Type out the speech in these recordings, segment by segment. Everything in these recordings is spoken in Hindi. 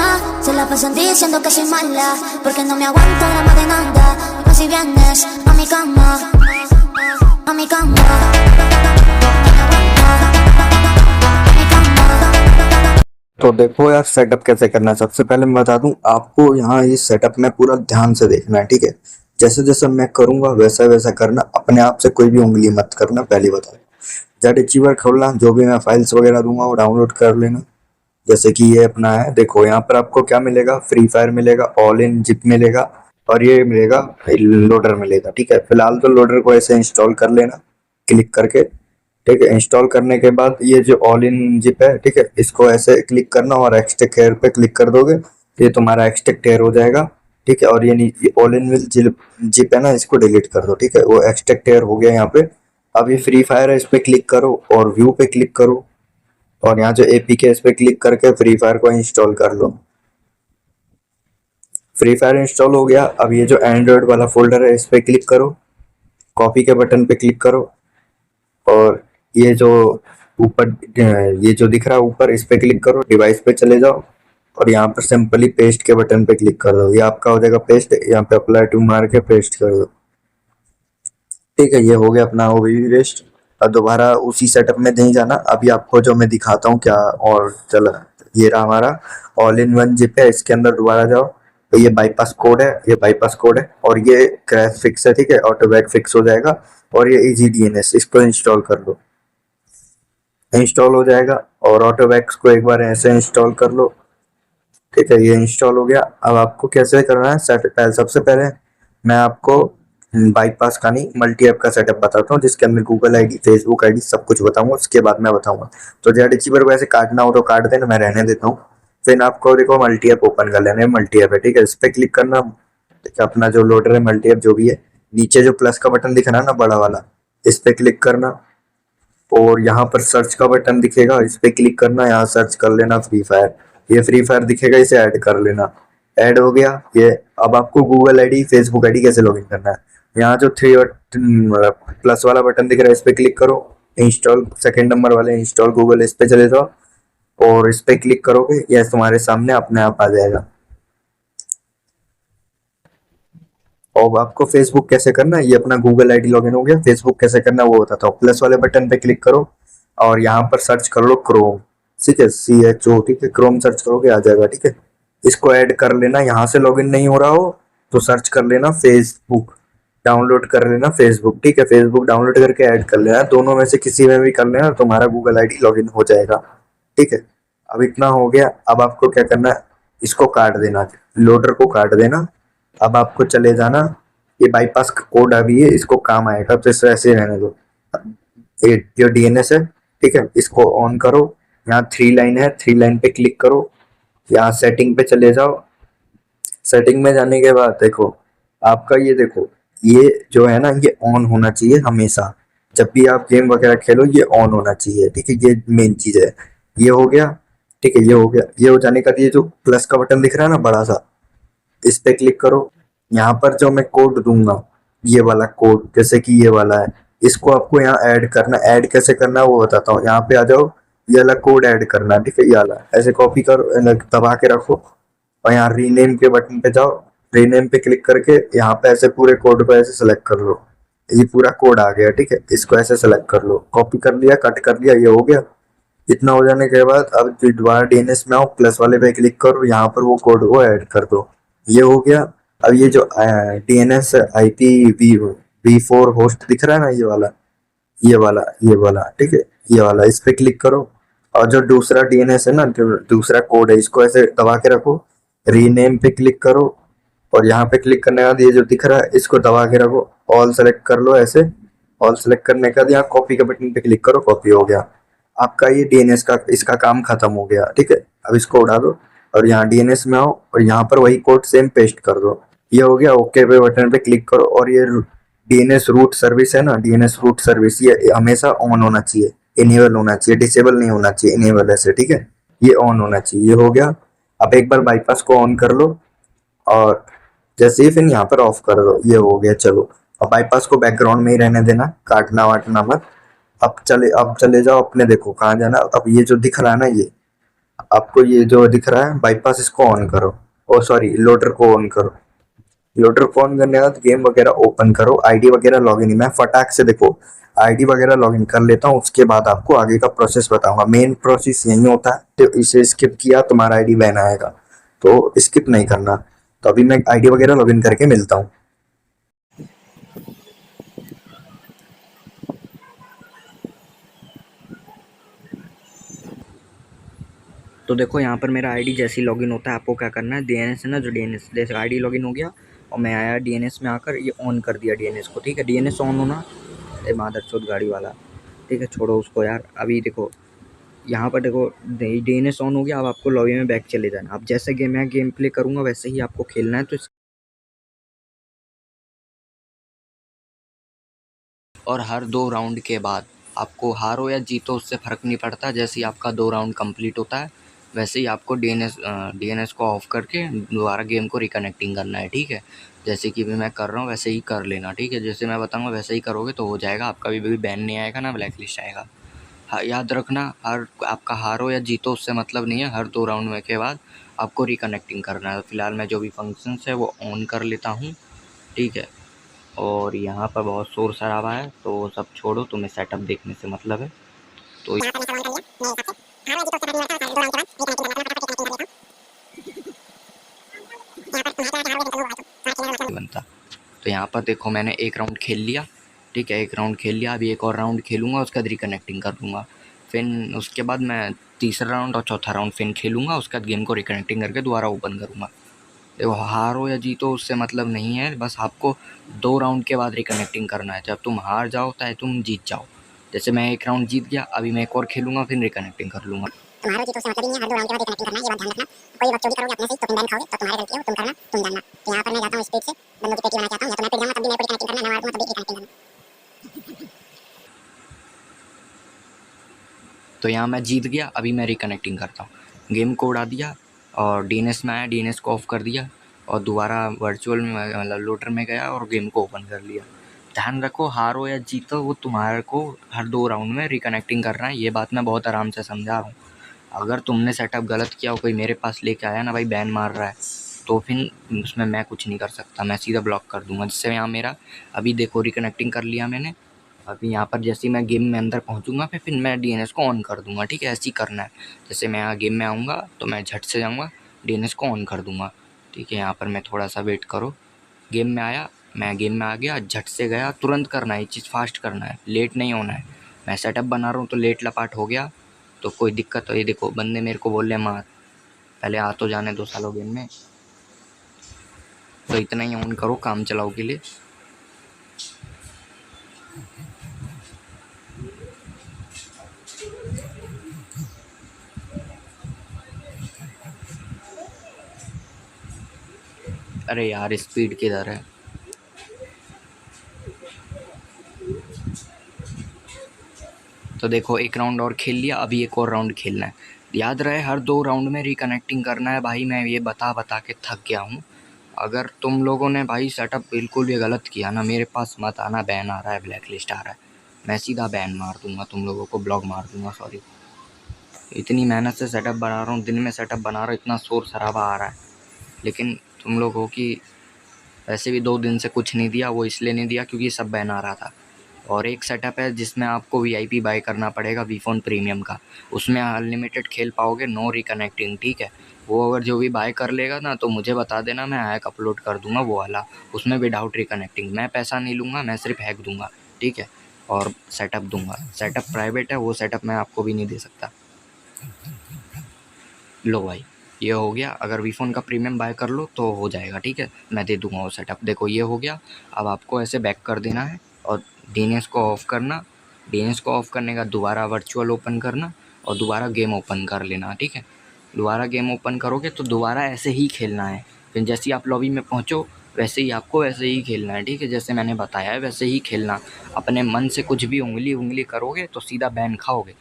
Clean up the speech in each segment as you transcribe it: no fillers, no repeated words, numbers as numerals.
más, se la pasan diciendo que soy mala, porque no me aguanto drama de nada. Dime si vienes a mi cama, a mi cama. तो देखो यार सेटअप कैसे करना है। सबसे पहले मैं बता दूं आपको, यहाँ इस सेटअप में पूरा ध्यान से देखना है, ठीक है। जैसे जैसे मैं करूंगा वैसा वैसा करना, अपने आप से कोई भी उंगली मत करना, पहली बता। जेड अचीवर खोलना, जो भी मैं फाइल्स वगैरह दूंगा वो डाउनलोड कर लेना। जैसे कि ये अपना है, देखो यहाँ पर आपको क्या मिलेगा, फ्री फायर मिलेगा, ऑल इन जिप मिलेगा और ये मिलेगा लोडर मिलेगा, ठीक है। फिलहाल तो लोडर को ऐसे इंस्टॉल कर लेना क्लिक करके, ठीक है। इंस्टॉल करने के बाद ये जो ऑल इन जिप है, ठीक है, इसको ऐसे क्लिक करना और एक्सट्रैक्ट हेयर पे क्लिक कर दोगे तो ये तुम्हारा एक्सट्रैक्ट हेयर हो जाएगा, ठीक है। और ये ऑल इन विल जिप है ना, इसको डिलीट कर दो, ठीक है। वो एक्सट्रैक्ट हेयर हो गया यहाँ पे। अब ये फ्री फायर है, इस पे क्लिक करो और व्यू पे क्लिक करो और यहाँ जो एपीके इस पे क्लिक करके फ्री फायर को इंस्टॉल कर लो। फ्री फायर इंस्टॉल हो गया। अब ये जो एंड्रॉइड वाला फोल्डर है इस पे क्लिक करो, कॉपी के बटन पे क्लिक करो और ये जो ऊपर ये जो दिख रहा है ऊपर, इस पे क्लिक करो, डिवाइस पे चले जाओ और यहाँ पर सिंपली पेस्ट के बटन पे क्लिक कर दो। ये आपका हो जाएगा पेस्ट, यहाँ पे अप्लाई टू मार के पेस्ट कर दो, ठीक है। ये हो गया अपना ओबीबी पेस्ट। अब दोबारा उसी सेटअप में नहीं जाना, अभी आपको जो मैं दिखाता हूँ क्या। और चला, ये रहा हमारा ऑल इन वन जिप है, इसके अंदर दोबारा जाओ तो ये बाईपास कोड है, ये बाईपास कोड है और ये क्रैश फिक्स है, ठीक है। ऑटो बैक फिक्स हो जाएगा और ये इजी डीएनएस, इसको इंस्टॉल कर लो, इंस्टॉल हो जाएगा। और ऑटो बैक्स को एक बार ऐसे इंस्टॉल कर लो, ठीक है। ये इंस्टॉल हो गया। अब आपको कैसे करना है सबसे पहले मैं आपको बाईपास का नहीं, मल्टी ऐप का सेटअप बताता हूँ, जिसके अंदर गूगल आईडी, फेसबुक आईडी सब कुछ बताऊंगा, उसके बाद मैं बताऊंगा। तो जेड अचीवर को ऐसे काटना हो तो काट देना, मैं रहने देता हूँ। फिर आपको देखो मल्टी ऐप ओपन कर लेना है, मल्टी ऐप है, ठीक है। इस पर क्लिक करना, ठीक है। अपना जो लोडर है मल्टी ऐप जो भी है, नीचे जो प्लस का बटन दिख रहा है ना बड़ा वाला, इस पे क्लिक करना और यहाँ पर सर्च का बटन दिखेगा, इस पे क्लिक करना, यहाँ सर्च कर लेना फ्री फायर। ये फ्री फायर दिखेगा, इसे ऐड कर लेना। ऐड हो गया ये। अब आपको गूगल आईडी, फेसबुक आईडी कैसे लॉगिन करना है, यहाँ जो थ्री प्लस वाला बटन दिख रहा है इस पे क्लिक करो, इंस्टॉल सेकंड नंबर वाले इंस्टॉल गूगल, इस पे चले जाओ और इस पे क्लिक करोगे ये तुम्हारे सामने अपने आप आ जाएगा। और आपको फेसबुक कैसे करना है, ये अपना गूगल आईडी लॉगिन हो गया। फेसबुक कैसे करना है वो बताता हूँ। प्लस वाले बटन पे क्लिक करो और यहाँ पर सर्च कर लो क्रोम, ठीक है, CHO, ठीक है। क्रोम सर्च करोगे आ जाएगा, ठीक है। इसको ऐड कर लेना, यहाँ से लॉगिन नहीं हो रहा हो तो सर्च कर लेना फेसबुक, डाउनलोड कर लेना फेसबुक, ठीक है। फेसबुक डाउनलोड करके ऐड कर लेना, दोनों में से किसी में भी कर लेना, तुम्हारा गूगल आईडी लॉगिन हो जाएगा, ठीक है। अब इतना हो गया। अब आपको क्या करना है, इसको काट देना, लोडर को काट देना। अब आपको चले जाना, ये बाईपास का कोड अभी है, इसको काम आएगा तो इसे ऐसे रहने दो। ये जो डीएनएस है, ठीक है, इसको ऑन करो। यहाँ थ्री लाइन है, थ्री लाइन पे क्लिक करो, यहाँ सेटिंग पे चले जाओ। सेटिंग में जाने के बाद देखो आपका ये देखो, ये जो है ना ये ऑन होना चाहिए हमेशा, जब भी आप गेम वगैरह खेलो ये ऑन होना चाहिए, ठीक है। ये मेन चीज है। ये हो गया, ठीक है। ये हो गया। ये हो जाने का ये जो प्लस का बटन दिख रहा है ना बड़ा सा, इस पे क्लिक करो। यहाँ पर जो मैं कोड दूंगा, ये वाला कोड जैसे कि ये वाला है, इसको आपको यहाँ ऐड करना। ऐड कैसे करना है वो बताता हूँ। यहाँ पे आ जाओ, ये वाला कोड ऐड करना, ठीक है। ये वाला ऐसे कॉपी करो, दबा के रखो और यहाँ रीनेम के बटन पे जाओ। रीनेम पे क्लिक करके यहाँ पे ऐसे पूरे कोड को ऐसे सेलेक्ट कर लो। ये पूरा कोड आ गया, ठीक है। इसको ऐसे सेलेक्ट कर लो, कॉपी कर लिया, कट कर लिया, ये हो गया। इतना हो जाने के बाद अब दोबारा डीएनएस में आओ, प्लस वाले पे क्लिक करो, यहाँ पर वो कोड को ऐड कर दो, ये हो गया। अब ये जो डीएनएस IPv4 होस्ट दिख रहा है ना, ये वाला, ये वाला, ये वाला, ठीक है, ये वाला, इस पे क्लिक करो। और जो दूसरा डीएनएस है ना, जो दूसरा कोड है, इसको ऐसे दबा के रखो, रीनेम पे क्लिक करो और यहाँ पे क्लिक करने के बाद ये जो दिख रहा है इसको दबा के रखो, ऑल सेलेक्ट कर लो ऐसे। ऑल सेलेक्ट करने के बाद यहाँ कॉपी के बटन पे क्लिक करो, कॉपी हो गया आपका ये डीएनएस का, इसका काम खत्म हो गया, ठीक है। अब इसको उड़ा दो और यहाँ डीएनएस में आओ और यहाँ पर वही कोड सेम पेस्ट कर दो, ये हो गया। ओके पे बटन पे क्लिक करो और ये डीएनएस रूट सर्विस है ना, डीएनएस रूट सर्विस ये हमेशा ऑन होना चाहिए, इनेबल होना चाहिए, डिसेबल नहीं होना चाहिए, इनेबल ऐसे, ठीक है। ये ऑन होना चाहिए, ये हो गया। अब एक बार बाईपास को ऑन कर लो और जैसे ही फिर यहाँ पर ऑफ कर दो, ये हो गया। चलो अब बाईपास को बैकग्राउंड में ही रहने देना, काटना वाटना मत। अब चले जाओ अपने, देखो कहाँ जाना। अब ये जो दिख रहा है ना, ये आपको ये जो दिख रहा है बाईपास, इसको ऑन करो। ओ सॉरी, लोडर को ऑन करो। लोडर को ऑन करने के बाद गेम वगैरह ओपन करो, आईडी वगैरह लॉगिन। मैं फटाक से देखो आईडी वगैरह लॉगिन कर लेता हूँ, उसके बाद आपको आगे का प्रोसेस बताऊंगा। मेन प्रोसेस यही होता है, तो इसे स्किप किया तुम्हारा आईडी बैन आएगा, तो स्किप नहीं करना। तो अभी मैं आईडी वगैरह लॉगिन करके मिलता हूँ। तो देखो यहाँ पर मेरा आईडी जैसे ही लॉगिन होता है, आपको क्या करना है, डीएनएस है ना, जो डीएनएस जैसे आईडी लॉगिन हो गया और मैं आया डीएनएस में आकर ये ऑन कर दिया डीएनएस को, ठीक है। डीएनएस ऑन होना, मादरचोद गाड़ी वाला, ठीक है, छोड़ो उसको यार। अभी देखो यहाँ पर देखो डीएनएस ऑन हो गया। अब आपको लॉबी में बैक चले जाना। अब जैसे मैं गेम प्ले करूँगा वैसे ही आपको खेलना है। तो और हर 2 राउंड के बाद आपको हारो या जीतो उससे फ़र्क नहीं पड़ता। जैसे ही आपका 2 राउंड कंप्लीट होता है वैसे ही आपको डीएनएस को ऑफ करके दोबारा गेम को रिकनेक्टिंग करना है, ठीक है। जैसे कि भी मैं कर रहा हूँ वैसे ही कर लेना, ठीक है। जैसे मैं बताऊँगा वैसे ही करोगे तो हो जाएगा, आपका भी बैन नहीं आएगा ना ब्लैक लिस्ट आएगा। हाँ, याद रखना, हर आपका हारो या जीतो उससे मतलब नहीं है, हर 2 राउंड में के बाद आपको रिकनेक्टिंग करना है। फ़िलहाल मैं जो भी फंक्शंस है वो ऑन कर लेता हूँ, ठीक है। और यहाँ पर बहुत शोर शराबा है तो वो सब छोड़ो, तुम्हें सेटअप देखने से मतलब है। तो बनता, तो यहाँ पर देखो मैंने 1 राउंड खेल लिया, ठीक है, 1 राउंड खेल लिया। अभी एक और राउंड खेलूँगा, उसके बाद रिकनेक्टिंग कर लूँगा। फिर उसके बाद मैं तीसरा राउंड और चौथा राउंड फिर खेलूँगा, उसके बाद गेम को रिकनेक्टिंग करके दोबारा ओपन करूँगा। देखो हारो या जीतो उससे मतलब नहीं है, बस आपको 2 राउंड के बाद रिकनेक्टिंग करना है। जब तुम हार जाओ चाहे तुम जीत जाओ। जैसे मैं 1 राउंड जीत गया, अभी मैं एक और खेलूँगा फिर रिकनेक्टिंग कर लूँगा। तुम्हारा जीतो से मतलब ही नहीं है, हर 2 राउंड के बाद रिकनेक्टिंग करना है, ये बात ध्यान रखना। कोई बकचोदी करोगे अपने से तो तुम बैन खाओगे, तो तुम्हारी गलती है, तुम करना तुम जानना। तो यहाँ पर मैं जाता हूँ स्पीड से, बंदों की पेटी बना के आता हूँ, या तो मैं पिट जाऊँगा तब भी मेरे को रिकनेक्टिंग करना है, मैं मार दूँगा तब भी रिकनेक्टिंग करना। तो यहाँ मैं जीत गया, अभी मैं रिकनेक्टिंग करता हूँ। गेम को उड़ा दिया और डीएनएस में आया, डीएनएस को ऑफ कर दिया और दोबारा वर्चुअल में मतलब लोडर में गया और गेम को ओपन कर लिया। ध्यान रखो हारो या जीतो वो तुम्हारे को हर 2 राउंड में रिकनेक्टिंग करना है, ये बात मैं बहुत आराम से समझा रहा हूँ। अगर तुमने सेटअप गलत किया और कोई मेरे पास लेके आया ना भाई बैन मार रहा है, तो फिर उसमें मैं कुछ नहीं कर सकता, मैं सीधा ब्लॉक कर दूँगा। जिससे यहाँ मेरा अभी देखो रिकनेक्टिंग कर लिया मैंने। अभी यहाँ पर जैसे ही मैं गेम में अंदर पहुँचूँगा फिर मैं डीएनएस को ऑन कर दूँगा, ठीक है। ऐसे ही करना है। जैसे मैं यहाँ गेम में आऊँगा तो मैं झट से जाऊँगा, डीएनएस को ऑन कर दूँगा, ठीक है। यहाँ पर मैं थोड़ा सा वेट करो। गेम में आया, मैं गेम में आ गया, झट से गया, तुरंत करना है, ये चीज़ फास्ट करना है, लेट नहीं होना है। मैं सेटअप बना रहा हूँ तो लेट लपाट हो गया तो कोई दिक्कत हो। ये देखो बंदे मेरे को बोल रहे मार, पहले आ तो जाने 2 सालों गेम में। तो इतना ही ऑन करो काम चलाओ के लिए। अरे यार स्पीड किधर है। तो देखो 1 राउंड और खेल लिया, अभी एक और राउंड खेलना है। याद रहे हर 2 राउंड में रिकनेक्टिंग करना है। भाई मैं ये बता बता के थक गया हूँ। अगर तुम लोगों ने भाई सेटअप बिल्कुल भी गलत किया ना, मेरे पास मत आना, बैन आ रहा है, ब्लैक लिस्ट आ रहा है, मैं सीधा बैन मार दूँगा, तुम लोगों को ब्लॉक मार दूँगा। सॉरी, इतनी मेहनत से सेटअप बना रहा हूँ, दिन में सेटअप बना रहा हूँ, इतना शोर शराबा आ रहा है, लेकिन तुम लोगों की वैसे भी 2 दिन से कुछ नहीं दिया। वो इसलिए नहीं दिया क्योंकि सब बैन आ रहा था। और एक सेटअप है जिसमें आपको वीआईपी बाय करना पड़ेगा वीफोन प्रीमियम का, उसमें अनलिमिटेड खेल पाओगे, नो रिकनेक्टिंग, ठीक है। वो अगर जो भी बाय कर लेगा ना तो मुझे बता देना, मैं हैक अपलोड कर दूंगा वो वाला, उसमें विदाउट रिकनेक्टिंग। मैं पैसा नहीं लूँगा, मैं सिर्फ हैक दूंगा, ठीक है, और सेटअप दूंगा। सेटअप प्राइवेट है, वो सेटअप मैं आपको भी नहीं दे सकता। लो भाई ये हो गया। अगर वीफोन का प्रीमियम बाय कर लो तो हो जाएगा, ठीक है, मैं दे दूंगा वो सेटअप। देखो ये हो गया। अब आपको ऐसे बैक कर देना है और डीएनएस को ऑफ़ करना। डीएनएस को ऑफ़ करने का दोबारा वर्चुअल ओपन करना और दोबारा गेम ओपन कर लेना, ठीक है। दोबारा गेम ओपन करोगे तो दोबारा ऐसे ही खेलना है। फिर जैसे ही आप लॉबी में पहुँचो वैसे ही आपको वैसे ही खेलना है, ठीक है। जैसे मैंने बताया है वैसे ही खेलना। अपने मन से कुछ भी उंगली करोगे तो सीधा बैन खाओगे,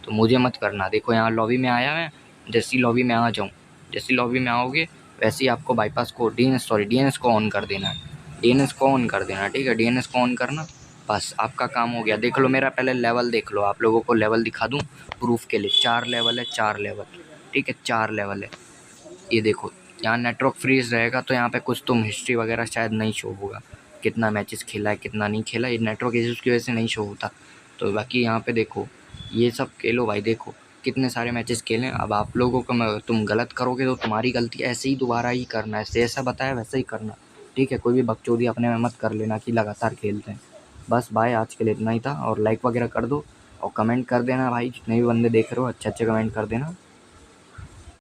तो मुझे मत करना। देखो यहाँ लॉबी में आया मैं, जैसे ही लॉबी में आ जाऊँ, जैसे लॉबी में आओगे वैसे ही आपको बाईपास को डीएनएस को ऑन कर देना है। डीएनएस को ऑन कर देना, ठीक है। डीएनएस को ऑन करना, बस आपका काम हो गया। देख लो मेरा पहले लेवल देख लो, आप लोगों को लेवल दिखा दूँ प्रूफ के लिए। 4 लेवल है, 4 लेवल, ठीक। ठीक है, 4 लेवल है। ये देखो यहाँ नेटवर्क फ्रीज रहेगा तो यहाँ पे कुछ तुम हिस्ट्री वगैरह शायद नहीं शो होगा, कितना मैचेस खेला है कितना नहीं खेला, ये नेटवर्क इश्यूज़ की वजह से नहीं शो होता। तो बाकी यहाँ पे देखो ये सब खेलो भाई, देखो कितने सारे मैचेस खेलें। अब आप लोगों को तुम गलत करोगे तो तुम्हारी गलती, ऐसे ही दोबारा ही करना है, जैसा बताया वैसा ही करना, ठीक है। कोई भी बकचोदी अपने में मत कर लेना कि लगातार खेलते हैं। बस भाई आज के लिए इतना ही था, और लाइक वगैरह कर दो और कमेंट कर देना भाई, जितने भी बंदे देख रहे हो अच्छे अच्छे कमेंट कर देना।